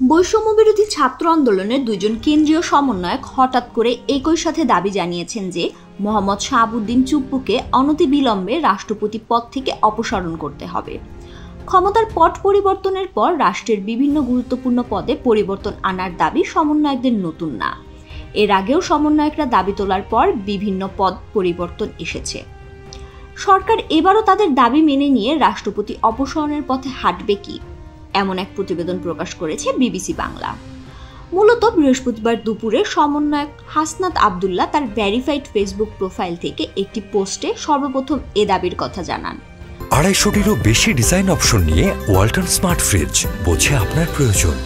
বৈষম্যবিরোধী ছাত্র আন্দোলনের দুইজন কেন্দ্রীয় সমন্বয়ক হঠাৎ করে একই সাথে দাবি জানিয়েছেন যে মোহাম্মদ শাহাবুদ্দিন চুপ্পুকে অনতিবিলম্বে রাষ্ট্রপতি পদ থেকে অপসারণ করতে হবে। ক্ষমতার পট পরিবর্তনের পর রাষ্ট্রের বিভিন্ন গুরুত্বপূর্ণ পদে পরিবর্তন আনার দাবি সমন্বয়কদের নতুন না। এর আগেও সমন্বয়করা দাবি তোলার পর বিভিন্ন পদ পরিবর্তন এসেছে। সরকার এবারও তাদের দাবি মেনে নিয়ে রাষ্ট্রপতি অপসারণের পথে হাঁটবে কি, এমন এক প্রতিবেদন প্রকাশ করেছে বিবিসি বাংলা। মূলত বৃহস্পতিবার দুপুরে সমন্বয়ক হাসনাত আবদুল্লাহ তার ভেরিফাইড ফেসবুক প্রোফাইল থেকে একটি পোস্টে সর্বপ্রথম এ দাবির কথা জানান। 250-টিরও বেশি ডিজাইন অপশন নিয়ে ওয়ালটন স্মার্ট ফ্রিজ, বোঝে আপনার প্রয়োজন।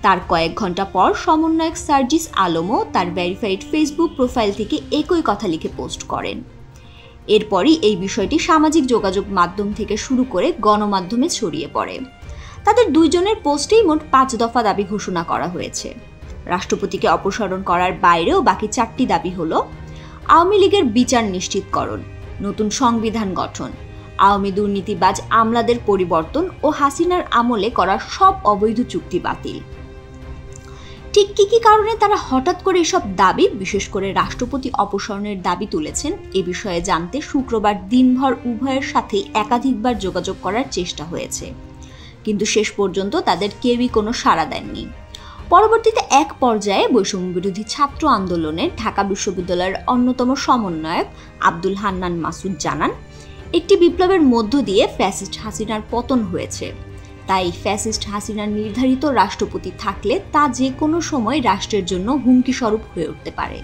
তার কয়েক ঘন্টা পর সমন্বয়ক সার্জিস আলমও তার ভেরিফাইড ফেসবুক প্রোফাইল থেকে একই কথা লিখে পোস্ট করেন। এরপরই এই বিষয়টি সামাজিক যোগাযোগ মাধ্যম থেকে শুরু করে গণমাধ্যমে ছড়িয়ে পড়ে। তাদের দুইজনের পোস্টেই মোট 5 দফা দাবি ঘোষণা করা হয়েছে। রাষ্ট্রপতিকে অপসারণ করার বাইরেও বাকি 4টি দাবি হল: আওয়ামী লীগের বিচার নিশ্চিতকরণ, নতুন সংবিধান গঠন, আওয়ামী দুর্নীতিবাজ আমলাদের পরিবর্তন ও হাসিনার আমলে করা সব অবৈধ চুক্তি বাতিল। ঠিক কি কারণে তারা হঠাৎ করে এসব দাবি, বিশেষ করে রাষ্ট্রপতি অপসারণের দাবি তুলেছেন, এ বিষয়ে জানতে শুক্রবার দিনভর উভয়ের সাথে একাধিকবার যোগাযোগ করার চেষ্টা হয়েছে, কিন্তু শেষ পর্যন্ত তাদের কেউই কোনো সাড়া দেননি। পরবর্তীতে এক পর্যায়ে বৈষম্যবিরোধী ছাত্র আন্দোলনের ঢাকা বিশ্ববিদ্যালয়ের অন্যতম সমন্বয়ক আব্দুল হান্নান মাসুদ জানান, একটি বিপ্লবের মধ্য দিয়ে ফ্যাসিস্ট হাসিনার পতন হয়েছে। তাই ফ্যাসিস্ট হাসিনার নির্ধারিত রাষ্ট্রপতি থাকলে তা যে কোনো সময় রাষ্ট্রের জন্য হুমকি স্বরূপ হয়ে উঠতে পারে।